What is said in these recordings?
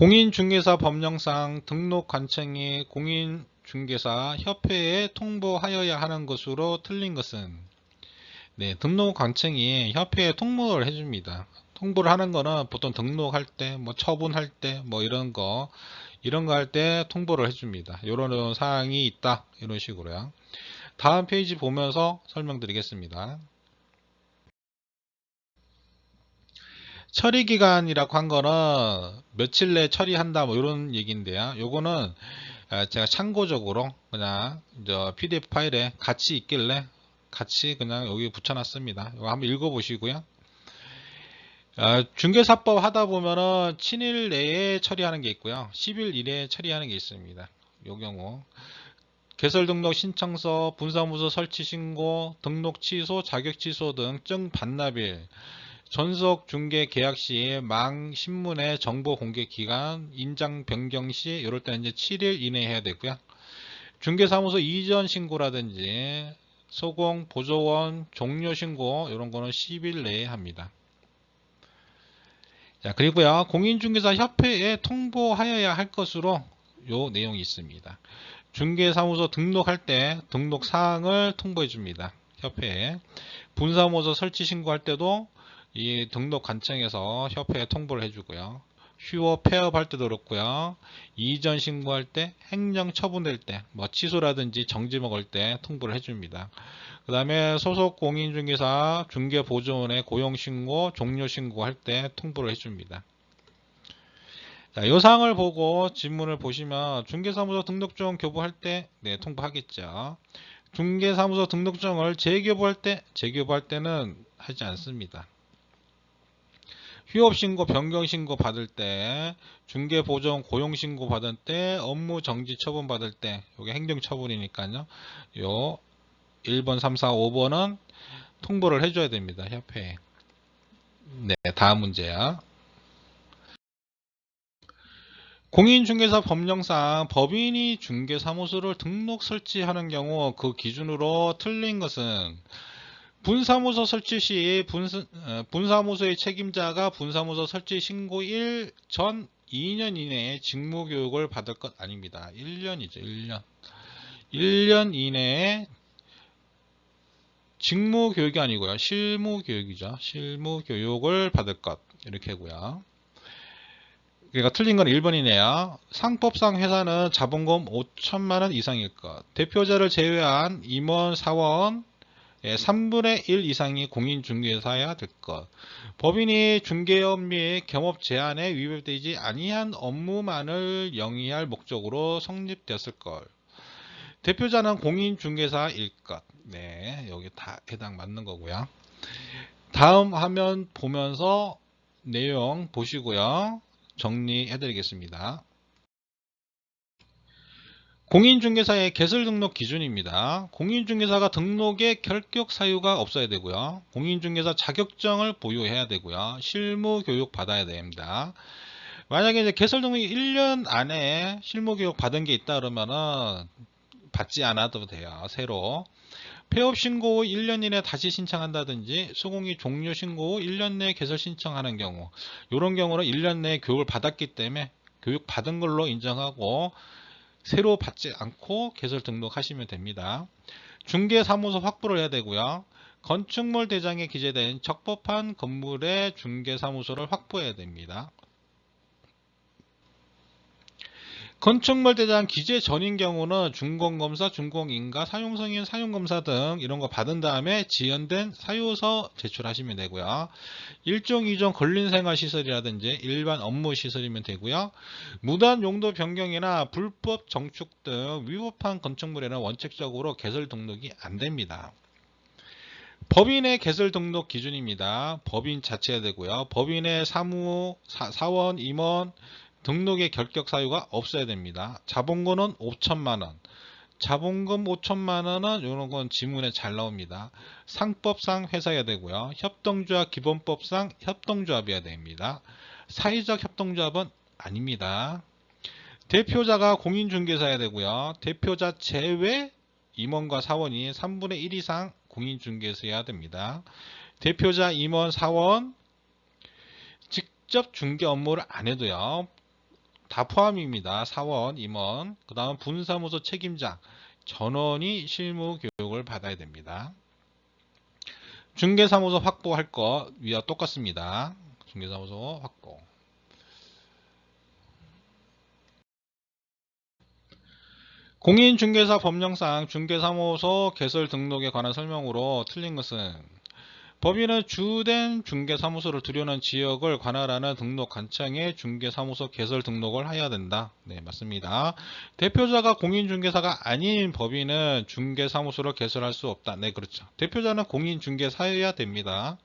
공인중개사 법령상 등록 관청이 공인중개사 협회에 통보하여야 하는 것으로 틀린 것은, 등록 관청이 협회에 통보를 해줍니다. 통보를 하는 거는 보통 등록할 때, 처분할 때, 이런 거 할 때 통보를 해줍니다. 이런 사항이 있다. 이런 식으로요. 다음 페이지 보면서 설명드리겠습니다. 처리기간이라고 한 거는 며칠 내에 처리한다 이런 얘기인데요. 요거는 제가 참고적으로 그냥 PDF 파일에 같이 있길래 같이 그냥 여기 붙여놨습니다. 이거 한번 읽어보시고요. 중개사법 하다 보면은 7일 내에 처리하는 게 있고요. 10일 이내에 처리하는 게 있습니다. 요 경우 개설 등록 신청서, 분사무소 설치 신고, 등록 취소, 자격 취소 등 증 반납일, 전속 중개 계약 시 망 신문의 정보 공개 기간, 인장 변경 시 이럴 때는 이제 7일 이내에 해야 되고요. 중개사무소 이전 신고라든지 소공, 보조원, 종료 신고 이런 거는 10일 내에 합니다. 자, 그리고요. 공인중개사 협회에 통보하여야 할 것으로 요 내용이 있습니다. 중개사무소 등록할 때 등록 사항을 통보해 줍니다. 협회에. 분사무소 설치 신고할 때도 이 등록 관청에서 협회에 통보를 해주고요. 휴업 폐업할 때도 그렇고요. 이전 신고할 때, 행정 처분될 때, 취소라든지 정지 먹을 때 통보를 해줍니다. 그 다음에 소속 공인중개사 중개보조원의 고용신고, 종료신고 할 때 통보를 해줍니다. 자, 이 사항을 보고 질문을 보시면 중개사무소 등록증 교부할 때 통보하겠죠. 중개사무소 등록증을 재교부할 때는 하지 않습니다. 휴업신고, 변경신고 받을 때, 중개보조원 고용신고 받을 때, 업무정지 처분 받을 때, 이게 행정처분이니까요. 요 1번, 3, 4, 5번은 통보를 해줘야 됩니다. 협회에. 네, 다음 문제야. 공인중개사 법령상 법인이 중개사무소를 등록 설치하는 경우 그 기준으로 틀린 것은 분사무소 설치 시 분사무소의 책임자가 분사무소 설치 신고일 전 2년 이내에 직무교육을 받을 것 아닙니다. 1년이죠. 1년. 1년 이내에 직무교육이 아니고요. 실무교육이죠. 실무교육을 받을 것. 이렇게 하고요. 그러니까 틀린 건 1번이네요. 상법상 회사는 자본금 5천만원 이상일 것. 대표자를 제외한 임원, 사원 3분의 1 이상이 공인중개사여야 될 것. 법인이 중개업 및 겸업 제한에 위배되지 아니한 업무만을 영위할 목적으로 성립되었을 것. 대표자는 공인중개사일 것. 네, 여기 다 해당 맞는 거고요. 다음 화면 보면서 내용 보시고요. 정리해 드리겠습니다. 공인중개사의 개설 등록 기준입니다. 공인중개사가 등록에 결격 사유가 없어야 되고요. 공인중개사 자격증을 보유해야 되고요. 실무교육 받아야 됩니다. 만약에 이제 개설 등록이 1년 안에 실무교육 받은 게 있다 그러면은 받지 않아도 돼요. 새로. 폐업 신고 후 1년 이내 다시 신청한다든지 수공이 종료 신고 후 1년 내에 개설 신청하는 경우, 이런 경우는 1년 내에 교육을 받았기 때문에 교육 받은 걸로 인정하고 새로 받지 않고 개설 등록하시면 됩니다. 중개사무소 확보를 해야 되고요. 건축물 대장에 기재된 적법한 건물의 중개사무소를 확보해야 됩니다. 건축물 대장 기재 전인 경우는 준공검사, 준공인가, 사용승인, 사용검사 등 이런 거 받은 다음에 지연된 사유서 제출하시면 되고요. 1종, 2종 근린생활시설이라든지 일반 업무시설이면 되고요. 무단 용도 변경이나 불법 정축 등 위법한 건축물에는 원칙적으로 개설 등록이 안 됩니다. 법인의 개설 등록 기준입니다. 법인 자체가 되고요. 법인의 사원, 임원, 등록의 결격 사유가 없어야 됩니다. 자본금은 5천만원. 자본금 5천만원은 이런 건 지문에 잘 나옵니다. 상법상 회사여야 되고요. 협동조합 기본법상 협동조합이어야 됩니다. 사회적 협동조합은 아닙니다. 대표자가 공인중개사여야 되고요. 대표자 제외 임원과 사원이 3분의 1 이상 공인중개사여야 됩니다. 대표자, 임원, 사원 직접 중개 업무를 안 해도요. 다 포함입니다. 사원, 임원, 그 다음 분사무소 책임자, 전원이 실무 교육을 받아야 됩니다. 중개사무소 확보할 거 위와 똑같습니다. 중개사무소 확보. 공인중개사 법령상 중개사무소 개설 등록에 관한 설명으로 틀린 것은 법인은 주된 중개사무소를 두려는 지역을 관할하는 등록관청에 중개사무소 개설 등록을 해야 된다. 네, 맞습니다. 대표자가 공인중개사가 아닌 법인은 중개사무소를 개설할 수 없다. 네, 그렇죠. 대표자는 공인중개사여야 됩니다.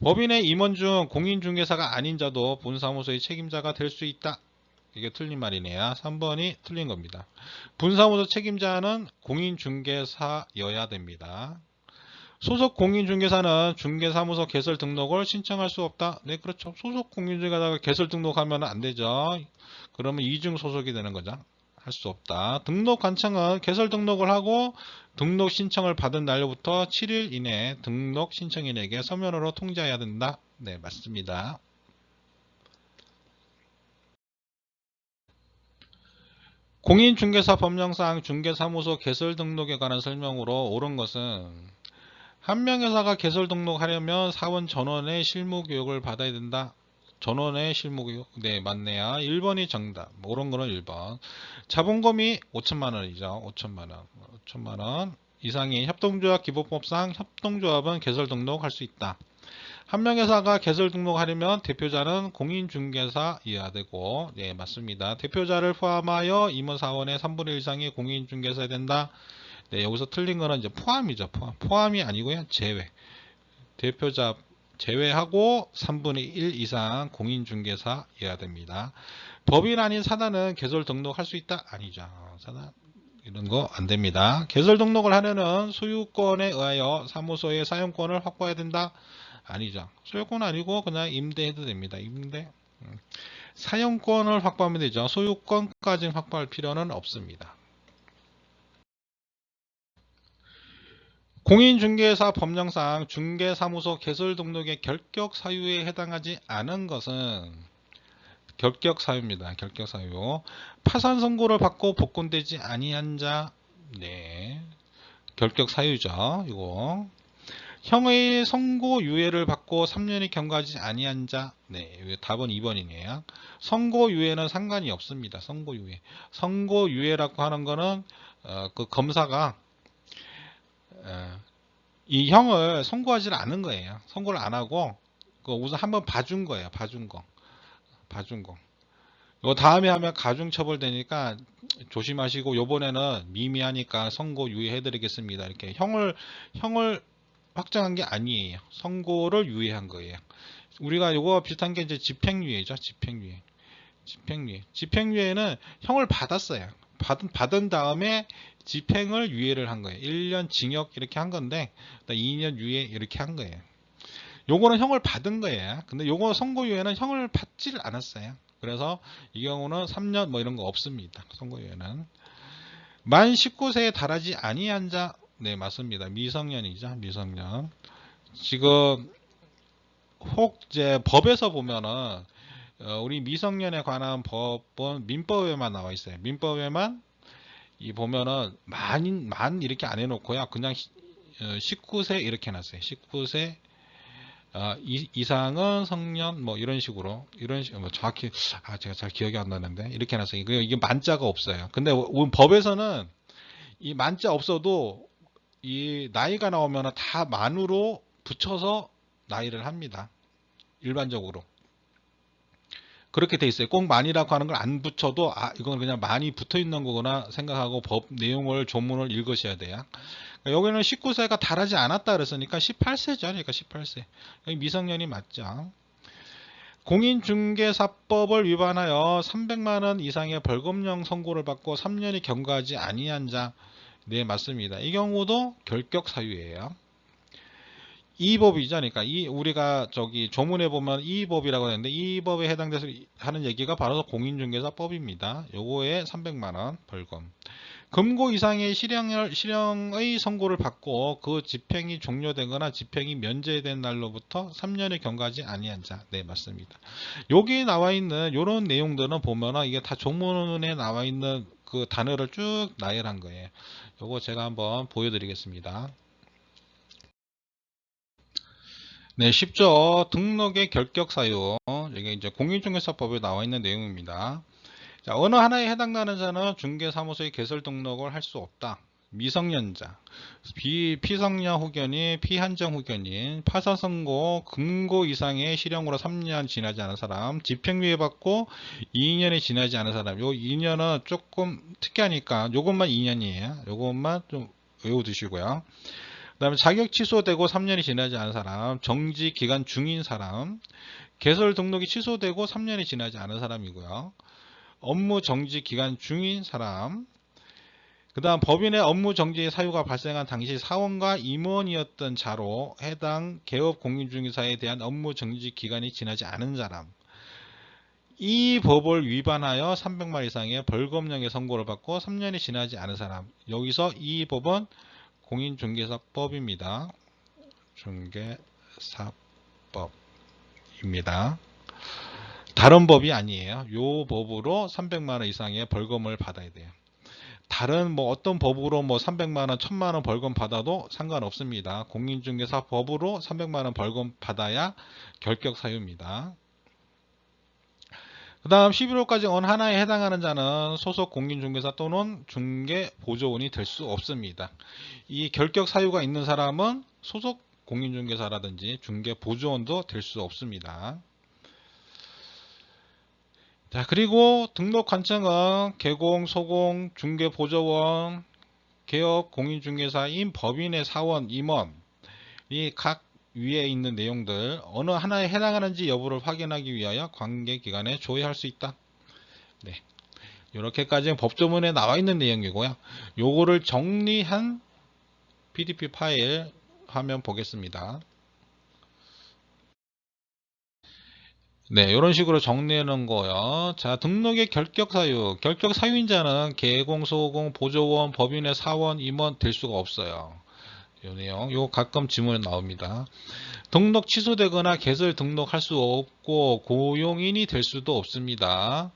법인의 임원 중 공인중개사가 아닌 자도 분사무소의 책임자가 될 수 있다. 이게 틀린 말이네요. 3번이 틀린 겁니다. 분사무소 책임자는 공인중개사여야 됩니다. 소속 공인중개사는 중개사무소 개설 등록을 신청할 수 없다. 네, 그렇죠. 소속 공인중개사가 개설 등록하면 안 되죠. 그러면 이중 소속이 되는 거죠. 할 수 없다. 등록관청은 개설 등록을 하고 등록 신청을 받은 날로부터 7일 이내 등록 신청인에게 서면으로 통지해야 된다. 네, 맞습니다. 공인중개사 법령상 중개사무소 개설 등록에 관한 설명으로 옳은 것은 한 명회사가 개설 등록하려면 사원 전원의 실무교육을 받아야 된다. 전원의 실무교육. 네, 맞네요. 1번이 정답. 옳은 거는 1번. 자본금이 5천만 원이죠. 5천만 원. 5천만 원 이상의 협동조합 기본법상 협동조합은 개설 등록할 수 있다. 한 명회사가 개설 등록하려면 대표자는 공인중개사여야 되고, 네, 맞습니다. 대표자를 포함하여 임원사원의 3분의 1 이상이 공인중개사여야 된다. 네, 여기서 틀린 거는 이제 포함이죠. 포함이 아니고요. 제외. 대표자 제외하고 3분의 1 이상 공인중개사여야 됩니다. 법인 아닌 사단은 개설 등록할 수 있다? 아니죠. 사단 이런 거 안 됩니다. 개설 등록을 하려는 소유권에 의하여 사무소의 사용권을 확보해야 된다? 아니죠. 소유권 아니고 그냥 임대해도 됩니다. 임대. 사용권을 확보하면 되죠. 소유권까지 확보할 필요는 없습니다. 공인중개사 법령상 중개사무소 개설 등록의 결격 사유에 해당하지 않은 것은 결격 사유입니다. 결격 사유. 파산 선고를 받고 복권되지 아니한 자, 네, 결격 사유죠. 이거. 형의 선고 유예를 받고 3년이 경과하지 아니한 자, 네, 답은 2번이네요. 선고 유예는 상관이 없습니다. 선고 유예. 선고 유예라고 하는 거는 그 검사가 이 형을 선고하지 않은 거예요. 선고를 안 하고 우선 한번 봐준 거예요. 봐준 거. 이거 다음에 하면 가중처벌 되니까 조심하시고 요번에는 미미하니까 선고 유예해드리겠습니다. 이렇게 형을 확정한 게 아니에요. 선고를 유예한 거예요. 우리가 요거 비슷한 게 이제 집행유예죠. 집행유예는 형을 받았어요. 받은 다음에 집행을 유예를 한 거예요. 1년 징역 이렇게 한 건데 2년 유예 이렇게 한 거예요. 요거는 형을 받은 거예요. 근데 요거 선고유예는 형을 받지를 않았어요. 그래서 이 경우는 3년 뭐 이런 거 없습니다. 선고유예는. 만 19세에 달하지 아니한 자, 네, 맞습니다. 미성년이죠. 미성년. 지금 혹 이제 법에서 보면은 우리 미성년에 관한 법은 민법에만 나와 있어요. 민법에만 이 보면은 만 이렇게 안 해놓고요. 그냥 19세 이렇게 해놨어요. 19세 이상은 성년 뭐 이런 식으로 뭐 정확히 제가 잘 기억이 안 나는데 이렇게 해놨어요. 이게 만자가 없어요. 근데 법에서는 이 만자 없어도 이 나이가 나오면 다 만으로 붙여서 나이를 합니다. 일반적으로. 그렇게 돼 있어요. 꼭 만이라고 하는 걸 안 붙여도 이건 그냥 많이 붙어 있는 거구나 생각하고 법 내용을 조문을 읽으셔야 돼요. 여기는 19세가 달하지 않았다 그랬으니까 18세죠. 그러니까 18세. 여기 미성년이 맞죠. 공인중개사법을 위반하여 300만 원 이상의 벌금형 선고를 받고 3년이 경과하지 아니한 자, 네, 맞습니다. 이 경우도 결격 사유예요. 이 법이죠. 그러니까 우리가 저기 조문에 보면 이 법이라고 하는데 이 법에 해당돼서 하는 얘기가 바로 공인중개사법입니다. 요거에 300만 원 벌금. 금고 이상의 실형의 선고를 받고 그 집행이 종료되거나 집행이 면제된 날로부터 3년을 경과하지 아니한 자. 네, 맞습니다. 여기 나와 있는 이런 내용들은 보면은 이게 다 조문에 나와 있는 그 단어를 쭉 나열한 거예요. 요거 제가 한번 보여드리겠습니다. 네, 쉽죠. 등록의 결격 사유. 이게 이제 공인중개사법에 나와 있는 내용입니다. 자, 어느 하나에 해당되는 자는 중개사무소의 개설 등록을 할 수 없다. 미성년자, 피성년 후견인, 피한정 후견인, 파사선고, 금고 이상의 실형으로 3년 지나지 않은 사람, 집행유예 받고 2년이 지나지 않은 사람. 요 2년은 조금 특이하니까 요것만 2년이에요. 요것만 좀 외워두시고요. 그 다음에 자격 취소되고 3년이 지나지 않은 사람, 정지 기간 중인 사람, 개설 등록이 취소되고 3년이 지나지 않은 사람이고요. 업무 정지 기간 중인 사람, 그 다음 법인의 업무 정지 사유가 발생한 당시 사원과 임원이었던 자로 해당 개업 공인중개사에 대한 업무 정지 기간이 지나지 않은 사람, 이 법을 위반하여 300만 이상의 벌금형의 선고를 받고 3년이 지나지 않은 사람. 여기서 이 법은 공인중개사법입니다. 중개사법입니다. 다른 법이 아니에요. 요 법으로 300만 원 이상의 벌금을 받아야 돼요. 다른 뭐 어떤 법으로 뭐 300만 원, 1000만 원 벌금 받아도 상관없습니다. 공인중개사법으로 300만 원 벌금 받아야 결격 사유입니다. 그 다음 11호까지 어느 하나에 해당하는 자는 소속 공인중개사 또는 중개보조원이 될 수 없습니다. 이 결격 사유가 있는 사람은 소속 공인중개사라든지 중개보조원도 될 수 없습니다. 자, 그리고 등록 관청은 개공, 소공, 중개보조원, 개업 공인중개사인 법인의 사원, 임원이 각 위에 있는 내용들 어느 하나에 해당하는지 여부를 확인하기 위하여 관계기관에 조회할 수 있다. 네, 이렇게까지 법조문에 나와 있는 내용이고요. 요거를 정리한 pdf 파일 화면 보겠습니다. 네, 이런 식으로 정리해 놓은 거요. 자, 등록의 결격 사유. 결격 사유인 자는 개공, 소공, 보조원, 법인의 사원, 임원 될 수가 없어요. 이 내용, 요 가끔 지문에 나옵니다. 등록 취소되거나 개설 등록할 수 없고 고용인이 될 수도 없습니다.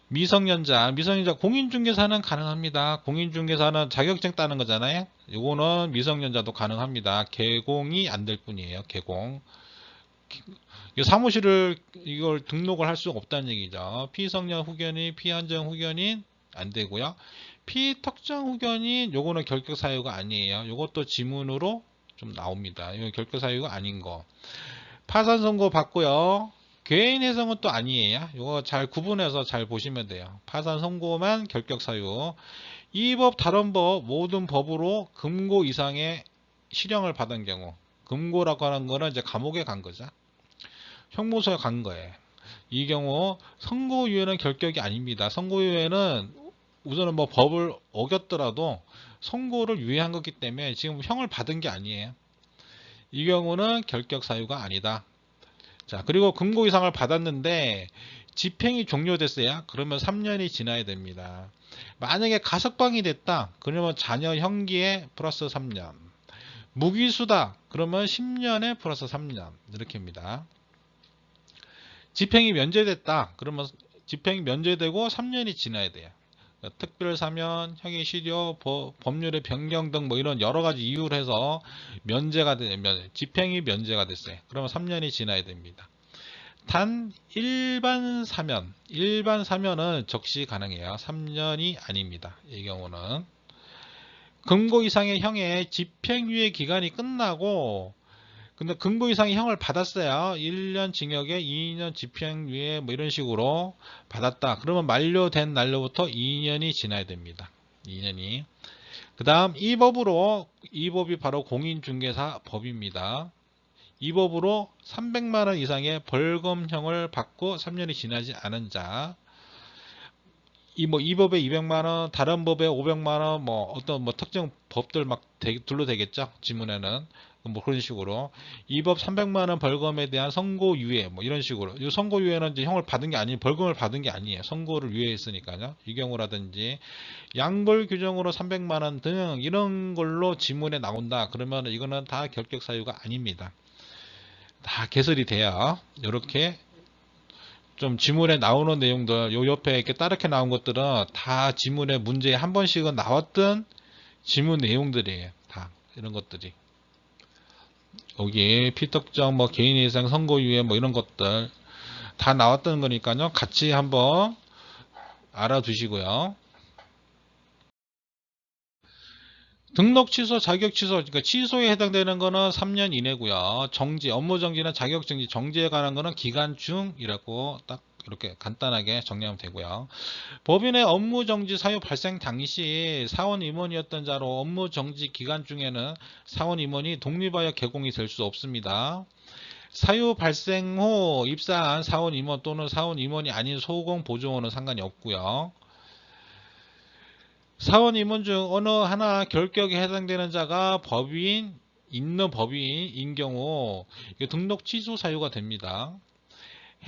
미성년자 공인중개사는 가능합니다. 공인중개사는 자격증 따는 거잖아요. 요거는 미성년자도 가능합니다. 개공이 안 될 뿐이에요. 개공. 사무실을 이걸 등록을 할 수 없다는 얘기죠. 피성년 후견인, 피한정 후견인 안 되고요. 피특정 후견인 요거는 결격 사유가 아니에요. 요것도 지문으로 좀 나옵니다. 이거 결격 사유가 아닌 거. 파산 선고 받고요. 괴인 해석은 또 아니에요. 이거 잘 구분해서 잘 보시면 돼요. 파산 선고만 결격 사유. 이 법 다른 법 모든 법으로 금고 이상의 실형을 받은 경우, 금고라고 하는 거는 이제 감옥에 간 거죠. 형무소에 간 거예요. 이 경우 선고유예는 결격이 아닙니다. 선고유예는 우선은 뭐 법을 어겼더라도 선고를 유예한 거기 때문에 지금 형을 받은 게 아니에요. 이 경우는 결격 사유가 아니다. 자, 그리고 금고 이상을 받았는데 집행이 종료됐어요. 그러면 3년이 지나야 됩니다. 만약에 가석방이 됐다. 그러면 자녀 형기에 플러스 3년. 무기수다. 그러면 10년에 플러스 3년. 이렇게입니다. 집행이 면제됐다. 그러면 집행이 면제되고 3년이 지나야 돼요. 특별사면, 형의실효, 법률의 변경 등 뭐 이런 여러 가지 이유를 해서 면제가 되면 집행이 면제가 됐어요. 그러면 3년이 지나야 됩니다. 단 일반 사면은 적시 가능해요. 3년이 아닙니다. 이 경우는 금고 이상의 형의 집행유예 기간이 끝나고 근데 금고 이상의 형을 받았어요. 1년 징역에 2년 집행유예 뭐 이런 식으로 받았다. 그러면 만료된 날로부터 2년이 지나야 됩니다. 2년이. 그 다음 이 법이 바로 공인중개사 법입니다. 이 법으로 300만원 이상의 벌금형을 받고 3년이 지나지 않은 자, 이 법에 200만원, 다른 법에 500만원, 뭐 어떤 뭐 특정 법들 막 둘러 되겠죠. 지문에는 뭐 그런 식으로. 이 법 300만 원 벌금에 대한 선고유예 뭐 이런 식으로. 이 선고유예는 이제 형을 받은 게 아니 벌금을 받은 게 아니에요. 선고를 유예했으니까요. 이 경우라든지 양벌 규정으로 300만 원 등 이런 걸로 지문에 나온다. 그러면 이거는 다 결격 사유가 아닙니다. 다 개설이 돼야 이렇게 좀 지문에 나오는 내용들 요 옆에 이렇게 따르게 나온 것들은 다 지문에 문제에 한 번씩은 나왔던 지문 내용들이에요. 다 이런 것들이 여기 피특정 뭐 개인이상 선고유예 뭐 이런 것들 다 나왔던 거니까요. 같이 한번 알아두시고요. 등록 취소, 자격 취소, 그러니까 취소에 해당되는 거는 3년 이내고요. 정지, 업무 정지나 자격 정지, 정지에 관한 거는 기간 중이라고 딱 이렇게 간단하게 정리하면 되고요. 법인의 업무 정지 사유 발생 당시 사원 임원이었던 자로 업무 정지 기간 중에는 사원 임원이 독립하여 개공이 될 수 없습니다. 사유 발생 후 입사한 사원 임원 또는 사원 임원이 아닌 소공 보조원은 상관이 없고요. 사원 임원 중 어느 하나 결격에 해당되는 자가 법인 있는 법인인 경우 등록 취소 사유가 됩니다.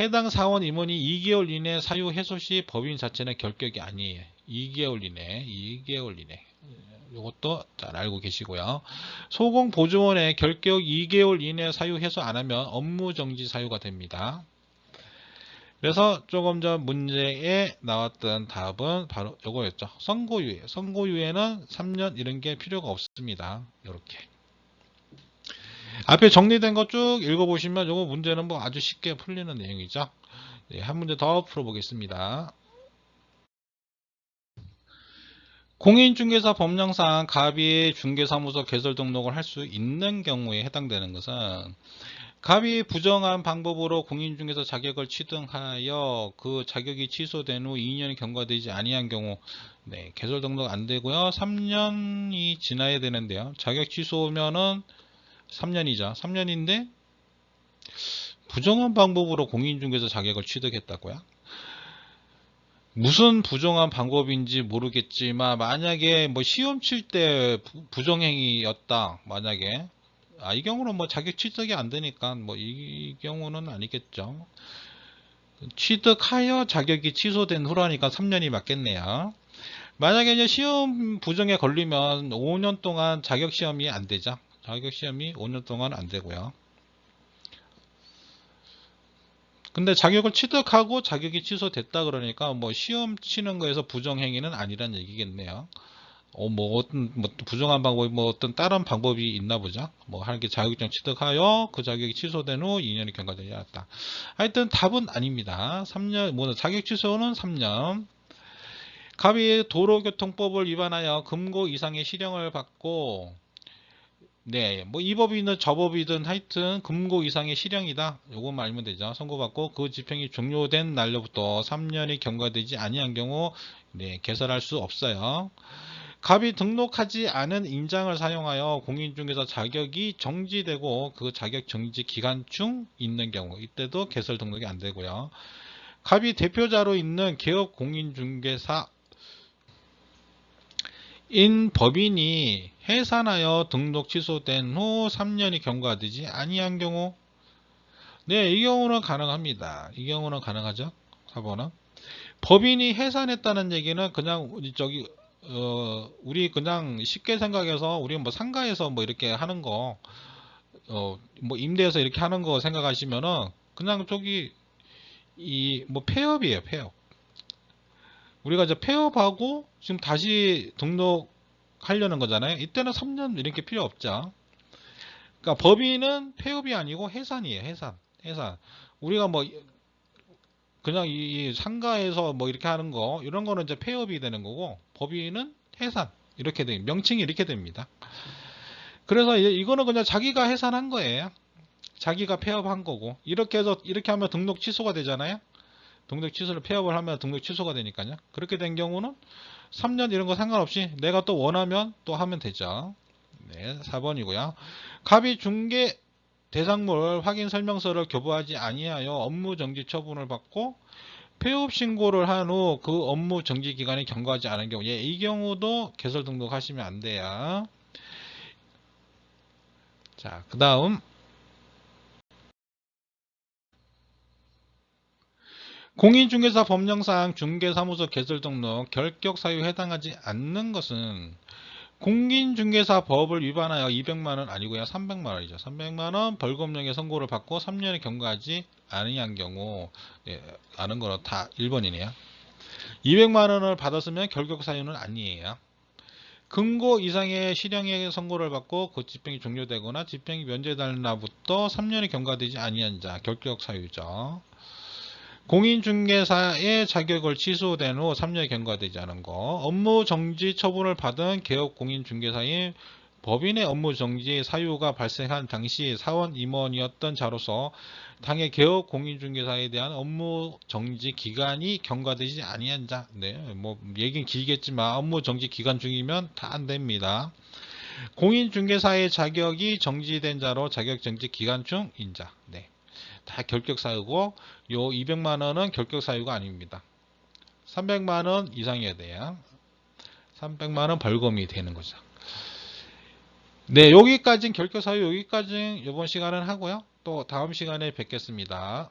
해당 사원 임원이 2개월 이내 사유 해소 시 법인 자체는 결격이 아니에요. 2개월 이내. 이것도 잘 알고 계시고요. 소공 보조원의 결격 2개월 이내 사유 해소 안 하면 업무 정지 사유가 됩니다. 그래서 조금 전 문제에 나왔던 답은 바로 이거였죠. 선고유예. 선고유예는 3년 이런 게 필요가 없습니다. 이렇게. 앞에 정리된 거 쭉 읽어보시면 이거 문제는 뭐 아주 쉽게 풀리는 내용이죠. 네, 한 문제 더 풀어보겠습니다. 공인중개사 법령상 갑이 중개사무소 개설 등록을 할 수 있는 경우에 해당되는 것은 갑이 부정한 방법으로 공인중개사 자격을 취득하여 그 자격이 취소된 후 2년이 경과되지 아니한 경우 네, 개설 등록 안 되고요. 3년이 지나야 되는데요. 자격 취소면은 3년이죠. 3년인데 부정한 방법으로 공인중개사 자격을 취득했다고요? 무슨 부정한 방법인지 모르겠지만 만약에 뭐 시험 칠 때 부정행위였다. 만약에 이 경우는 뭐 자격 취득이 안 되니까 뭐 이 경우는 아니겠죠. 취득하여 자격이 취소된 후라니까 3년이 맞겠네요. 만약에 이제 시험 부정에 걸리면 5년 동안 자격 시험이 안 되죠. 자격 시험이 5년 동안 안 되고요. 근데 자격을 취득하고 자격이 취소됐다 그러니까 뭐 시험 치는 거에서 부정행위는 아니란 얘기겠네요. 뭐 어떤 뭐 부정한 방법이 뭐 어떤 다른 방법이 있나 보죠. 뭐 하는 게 자격증 취득하여 그 자격이 취소된 후 2년이 경과되지 않았다. 하여튼 답은 아닙니다. 3년 뭐 자격 취소는 3년. 갑이 도로교통법을 위반하여 금고 이상의 실형을 받고 네, 뭐 이 법이든 저 법이든 하여튼 금고 이상의 실형이다. 요것만 알면 되죠. 선고받고 그 집행이 종료된 날로부터 3년이 경과되지 아니한 경우 네, 개설할 수 없어요. 갑이 등록하지 않은 인장을 사용하여 공인중개사 자격이 정지되고 그 자격 정지 기간 중 있는 경우 이때도 개설 등록이 안 되고요. 갑이 대표자로 있는 개업 공인중개사 인 법인이 해산하여 등록 취소된 후 3년이 경과되지 아니한 경우 네, 이 경우는 가능합니다. 이 경우는 가능하죠. 4번은 법인이 해산했다는 얘기는 그냥 저기 우리 그냥 쉽게 생각해서 우리 뭐 상가에서 뭐 이렇게 하는 거 뭐 임대해서 이렇게 하는 거 생각하시면은 그냥 저기 이 뭐 폐업이에요. 폐업. 우리가 이제 폐업하고 지금 다시 등록하려는 거잖아요. 이때는 3년 이렇게 필요 없죠. 그러니까 법인은 폐업이 아니고 해산이에요. 해산. 해산. 우리가 뭐 그냥 이 상가에서 뭐 이렇게 하는 거 이런 거는 이제 폐업이 되는 거고 법인은 해산. 이렇게 돼. 명칭이 이렇게 됩니다. 그래서 이거는 그냥 자기가 해산한 거예요. 자기가 폐업한 거고 이렇게 해서 이렇게 하면 등록 취소가 되잖아요. 등록 취소를 폐업을 하면 등록 취소가 되니까요. 그렇게 된 경우는 3년 이런 거 상관없이 내가 또 원하면 또 하면 되죠. 네, 4번이고요. 갑이 중개 대상물 확인 설명서를 교부하지 아니하여 업무 정지 처분을 받고 폐업 신고를 한 후 그 업무 정지 기간이 경과하지 않은 경우 이 경우도 개설 등록하시면 안 돼요. 자, 그 다음 공인중개사 법령상 중개사무소 개설 등록 결격 사유에 해당하지 않는 것은 공인중개사 법을 위반하여 200만원 아니고요. 300만원이죠. 300만원 벌금형의 선고를 받고 3년에 경과하지 아니한 경우, 예, 아는 거로 다 1번이네요. 200만원을 받았으면 결격 사유는 아니에요. 금고 이상의 실형의 선고를 받고 그 집행이 종료되거나 집행이 면제될 날부터 3년이 경과되지 아니한 자, 결격 사유죠. 공인중개사의 자격을 취소된 후 3년이 경과되지 않은 거, 업무 정지 처분을 받은 개업 공인중개사인 법인의 업무 정지 사유가 발생한 당시 사원 임원이었던 자로서 당해 개업 공인중개사에 대한 업무 정지 기간이 경과되지 아니한 자. 네, 뭐 얘기는 길겠지만 업무 정지 기간 중이면 다 안 됩니다. 공인중개사의 자격이 정지된 자로 자격 정지 기간 중인 자. 네. 다 결격 사유고, 요 200만원은 결격 사유가 아닙니다. 300만원 이상이어야 돼요. 300만원 벌금이 되는 거죠. 네, 여기까지는 결격 사유, 여기까지는 이번 시간은 하고요. 또 다음 시간에 뵙겠습니다.